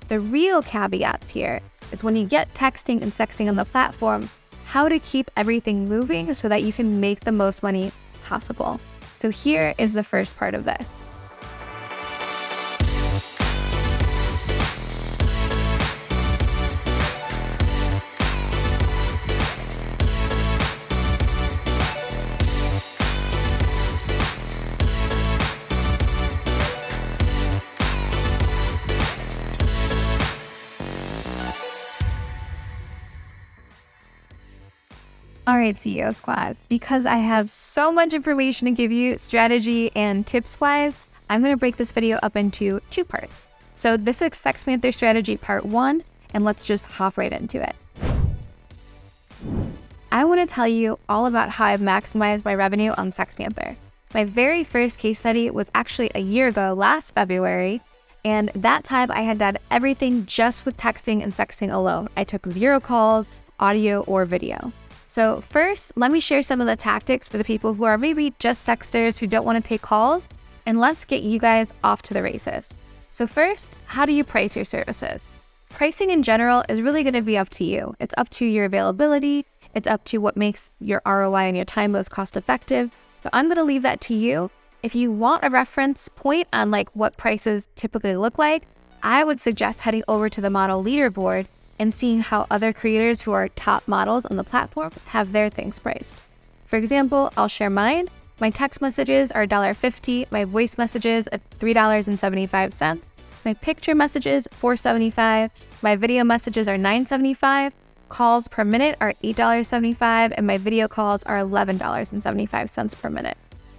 The real caveats here is when you get texting and sexting on the platform, how to keep everything moving so that you can make the most money possible. So here is the first part of this. All right, CEO Squad, because I have so much information to give you strategy and tips-wise, I'm going to break this video up into 2 parts. So this is SextPanther strategy part 1, and let's just hop right into it. I want to tell you all about how I've maximized my revenue on SextPanther. My very first case study was actually a year ago, last February, and that time I had done everything just with texting and sexting alone. I took 0 calls, audio, or video. So first, let me share some of the tactics for the people who are maybe just sexters who don't want to take calls, and let's get you guys off to the races. So first, how do you price your services? Pricing in general is really going to be up to you. It's up to your availability. It's up to what makes your ROI and your time most cost effective. So I'm going to leave that to you. If you want a reference point on like what prices typically look like, I would suggest heading over to the model leaderboard and seeing how other creators who are top models on the platform have their things priced. For example, I'll share mine. My text messages are $1.50, my voice messages at $3.75, my picture messages $4.75, my video messages are $9.75, calls per minute are $8.75, and my video calls are $11.75 per minute.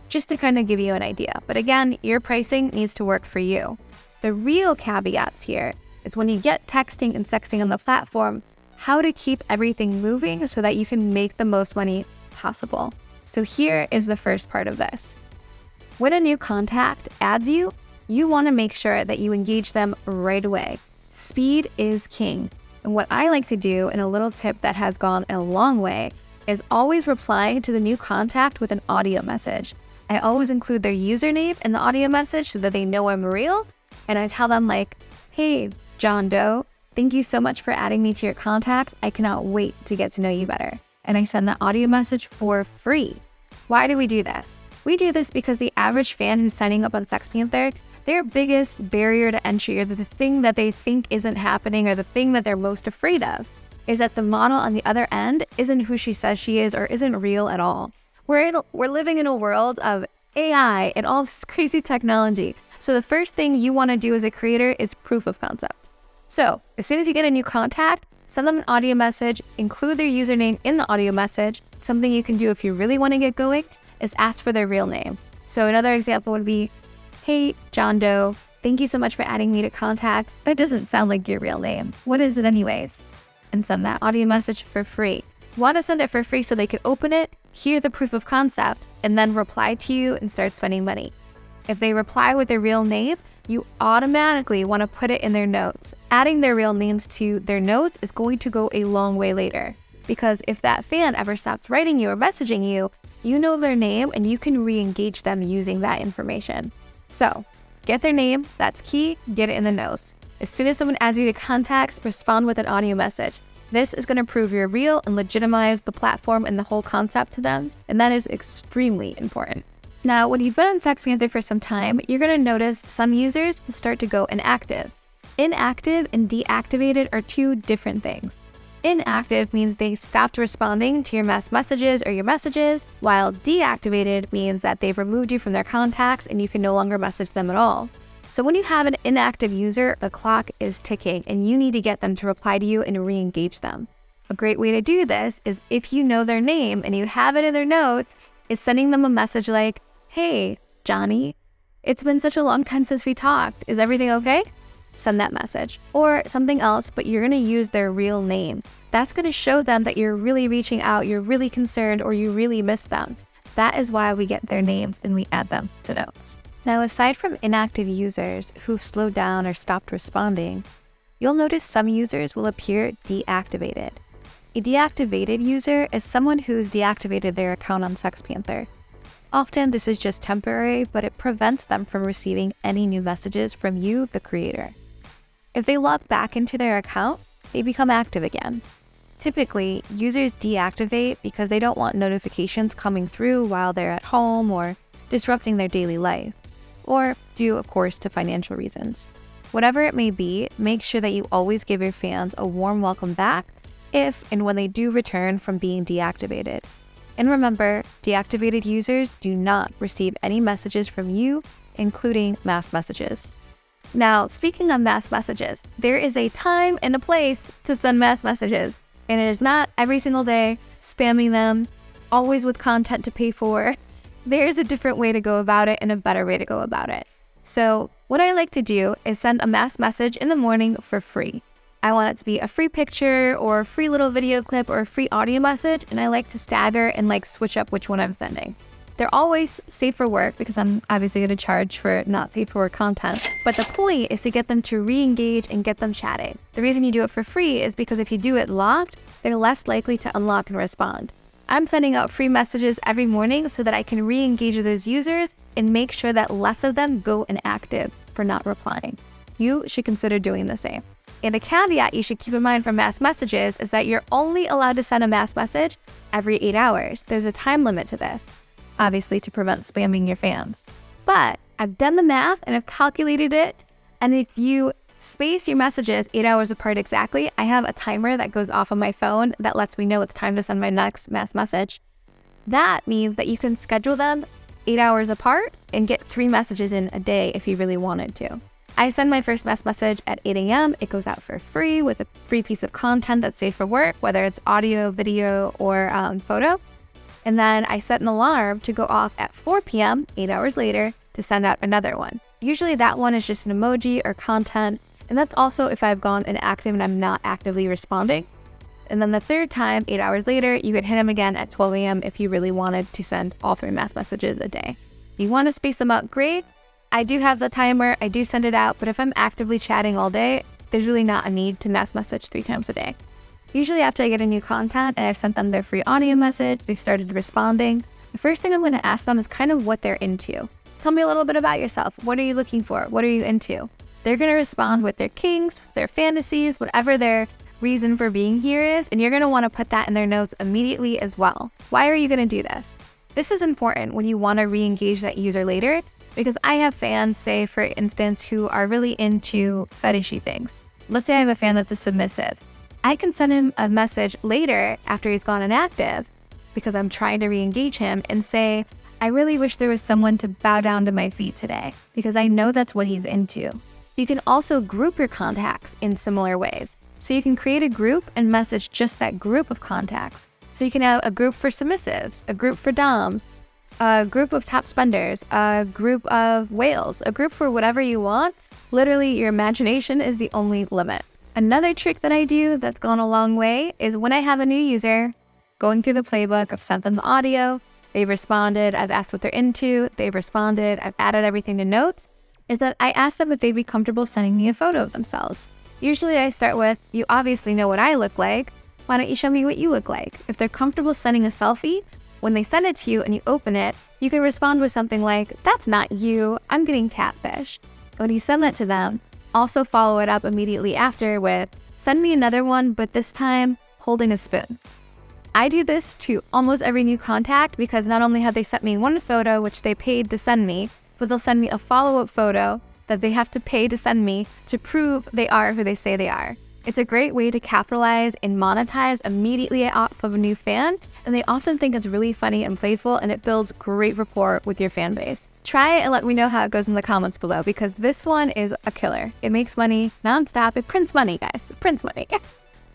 Just to kind of give you an idea. But again, your pricing needs to work for you. The real caveats here is when you get texting and sexting on the platform, how to keep everything moving so that you can make the most money possible. So here is the first part of this. When a new contact adds you, you want to make sure that you engage them right away. Speed is king. And what I like to do, and a little tip that has gone a long way, is always replying to the new contact with an audio message. I always include their username in the audio message so that they know I'm real. And I tell them like, hey, John Doe, thank you so much for adding me to your contacts. I cannot wait to get to know you better. And I send that audio message for free. Why do we do this? We do this because the average fan who's signing up on SextPanther, their biggest barrier to entry, or the thing that they think isn't happening, or the thing that they're most afraid of, is that the model on the other end isn't who she says she is or isn't real at all. We're living in a world of AI and all this crazy technology. So the first thing you want to do as a creator is proof of concept. So as soon as you get a new contact, send them an audio message, include their username in the audio message. Something you can do if you really want to get going is ask for their real name. So another example would be, hey, John Doe, thank you so much for adding me to contacts. That doesn't sound like your real name. What is it anyways? And send that audio message for free. You want to send it for free so they can open it, hear the proof of concept, and then reply to you and start spending money. If they reply with their real name, you automatically want to put it in their notes. Adding their real names to their notes is going to go a long way later. Because if that fan ever stops writing you or messaging you, you know their name and you can re-engage them using that information. So, get their name, that's key, get it in the notes. As soon as someone adds you to contacts, respond with an audio message. This is going to prove you're real and legitimize the platform and the whole concept to them, and that is extremely important. Now, when you've been on SextPanther for some time, you're going to notice some users will start to go inactive. Inactive and deactivated are 2 different things. Inactive means they've stopped responding to your mass messages or your messages, while deactivated means that they've removed you from their contacts and you can no longer message them at all. So when you have an inactive user, the clock is ticking and you need to get them to reply to you and re-engage them. A great way to do this is if you know their name and you have it in their notes, is sending them a message like, hey, Johnny, it's been such a long time since we talked. Is everything okay? Send that message. Or something else, but you're going to use their real name. That's going to show them that you're really reaching out, you're really concerned, or you really miss them. That is why we get their names and we add them to notes. Now, aside from inactive users who've slowed down or stopped responding, you'll notice some users will appear deactivated. A deactivated user is someone who's deactivated their account on SextPanther. Often this is just temporary, but it prevents them from receiving any new messages from you, the creator. If they log back into their account, they become active again. Typically, users deactivate because they don't want notifications coming through while they're at home or disrupting their daily life, or due, of course, to financial reasons. Whatever it may be, make sure that you always give your fans a warm welcome back if and when they do return from being deactivated. And remember, deactivated users do not receive any messages from you, including mass messages. Now, speaking of mass messages, there is a time and a place to send mass messages, and it is not every single day spamming them, always with content to pay for. There's a different way to go about it and a better way to go about it. So what I like to do is send a mass message in the morning for free. I want it to be a free picture or a free little video clip or a free audio message, and I like to stagger and switch up which one I'm sending. They're always safe for work because I'm obviously going to charge for not safe for work content. But the point is to get them to re-engage and get them chatting. The reason you do it for free is because if you do it locked, they're less likely to unlock and respond. I'm sending out free messages every morning so that I can re-engage with those users and make sure that less of them go inactive for not replying. You should consider doing the same. And a caveat you should keep in mind for mass messages is that you're only allowed to send a mass message every 8 hours. There's a time limit to this, obviously to prevent spamming your fans. But I've done the math and I've calculated it, and if you space your messages 8 hours apart exactly, I have a timer that goes off on my phone that lets me know it's time to send my next mass message. That means that you can schedule them 8 hours apart and get 3 messages in a day if you really wanted to. I send my first mass message at 8 a.m. It goes out for free with a free piece of content that's safe for work, whether it's audio, video, or photo. And then I set an alarm to go off at 4 p.m., 8 hours later, to send out another one. Usually that one is just an emoji or content, and that's also if I've gone inactive and I'm not actively responding. And then the third time, 8 hours later, you could hit them again at 12 a.m. if you really wanted to send all 3 mass messages a day. If you want to space them out, great. I do have the timer, I do send it out, but if I'm actively chatting all day, there's really not a need to mass message 3 times a day. Usually after I get a new content and I've sent them their free audio message, they've started responding, the first thing I'm going to ask them is kind of what they're into. Tell me a little bit about yourself. What are you looking for? What are you into? They're going to respond with their kinks, their fantasies, whatever their reason for being here is, and you're going to want to put that in their notes immediately as well. Why are you going to do this? This is important when you want to re-engage that user later, because I have fans, say for instance, who are really into fetishy things. Let's say I have a fan that's a submissive. I can send him a message later after he's gone inactive because I'm trying to re-engage him and say, I really wish there was someone to bow down to my feet today because I know that's what he's into. You can also group your contacts in similar ways. So you can create a group and message just that group of contacts. So you can have a group for submissives, a group for doms, a group of top spenders, a group of whales, a group for whatever you want. Literally, your imagination is the only limit. Another trick that I do that's gone a long way is when I have a new user, going through the playbook, I've sent them the audio, they've responded, I've asked what they're into, they've responded, I've added everything to notes, is that I ask them if they'd be comfortable sending me a photo of themselves. Usually I start with, you obviously know what I look like, why don't you show me what you look like? If they're comfortable sending a selfie, when they send it to you and you open it, you can respond with something like, that's not you, I'm getting catfished. When you send that to them, also follow it up immediately after with, send me another one, but this time holding a spoon. I do this to almost every new contact because not only have they sent me one photo, which they paid to send me, but they'll send me a follow-up photo that they have to pay to send me to prove they are who they say they are. It's a great way to capitalize and monetize immediately off of a new fan, and they often think it's really funny and playful, and it builds great rapport with your fan base. Try it and let me know how it goes in the comments below, because this one is a killer. It makes money nonstop. It prints money, guys. It prints money.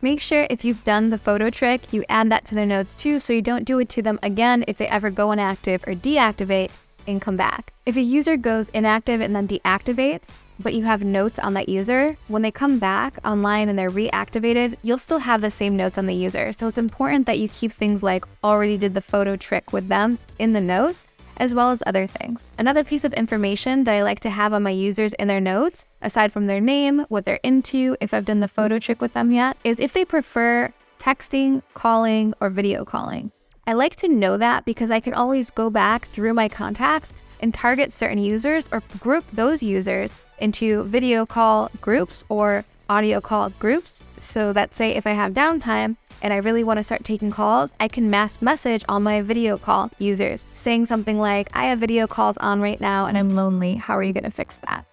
Make sure if you've done the photo trick, you add that to their notes too, so you don't do it to them again if they ever go inactive or deactivate and come back. If a user goes inactive and then deactivates, but you have notes on that user, when they come back online and they're reactivated, you'll still have the same notes on the user. So it's important that you keep things like already did the photo trick with them in the notes, as well as other things. Another piece of information that I like to have on my users in their notes, aside from their name, what they're into, if I've done the photo trick with them yet, is if they prefer texting, calling, or video calling. I like to know that because I can always go back through my contacts and target certain users or group those users into video call groups or audio call groups so that, say, if I have downtime and I really want to start taking calls, I can mass message all my video call users saying something like, I have video calls on right now and I'm lonely. How are you going to fix that?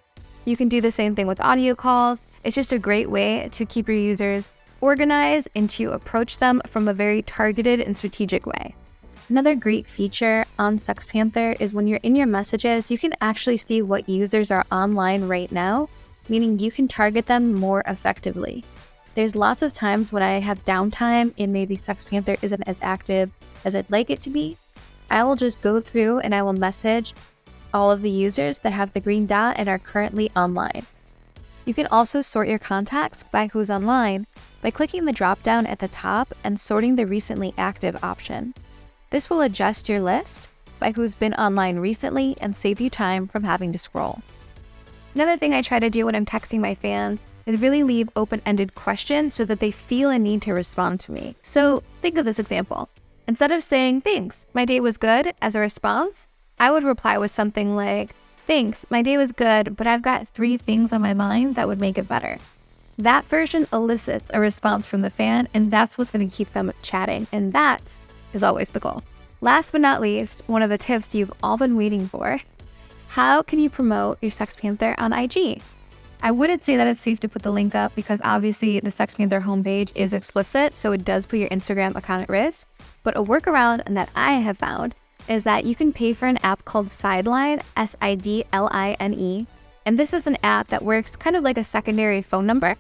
You can do the same thing with audio calls. It's just a great way to keep your users organized and to approach them from a very targeted and strategic way. Another great feature on SextPanther is when you're in your messages, you can actually see what users are online right now, meaning you can target them more effectively. There's lots of times when I have downtime and maybe SextPanther isn't as active as I'd like it to be. I will just go through and I will message all of the users that have the green dot and are currently online. You can also sort your contacts by who's online by clicking the drop-down at the top and sorting the recently active option. This will adjust your list by who's been online recently and save you time from having to scroll. Another thing I try to do when I'm texting my fans is really leave open-ended questions so that they feel a need to respond to me. So think of this example. Instead of saying, thanks, my day was good, as a response, I would reply with something like, thanks, my day was good, but I've got 3 things on my mind that would make it better. That version elicits a response from the fan, and that's what's going to keep them chatting, and that is always the goal. Last but not least, one of the tips you've all been waiting for. How can you promote your SextPanther on IG? I wouldn't say that it's safe to put the link up because obviously the SextPanther homepage is explicit, so it does put your Instagram account at risk. But a workaround that I have found is that you can pay for an app called Sideline, Sidline, and this is an app that works kind of like a secondary phone number.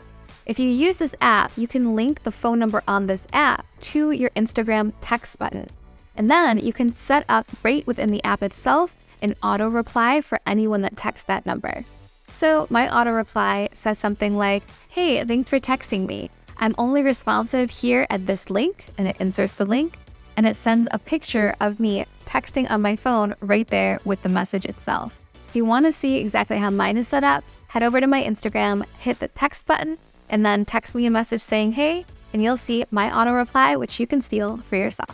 If you use this app, you can link the phone number on this app to your Instagram text button. And then you can set up right within the app itself an auto reply for anyone that texts that number. So my auto reply says something like, hey, thanks for texting me. I'm only responsive here at this link, and it inserts the link, and it sends a picture of me texting on my phone right there with the message itself. If you want to see exactly how mine is set up, head over to my Instagram, hit the text button, and then text me a message saying, hey, and you'll see my auto reply, which you can steal for yourself.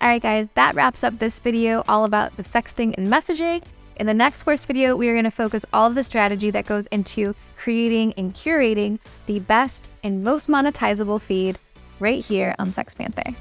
All right, guys, that wraps up this video all about the sexting and messaging. In the next course video, we are going to focus all of the strategy that goes into creating and curating the best and most monetizable feed right here on SextPanther.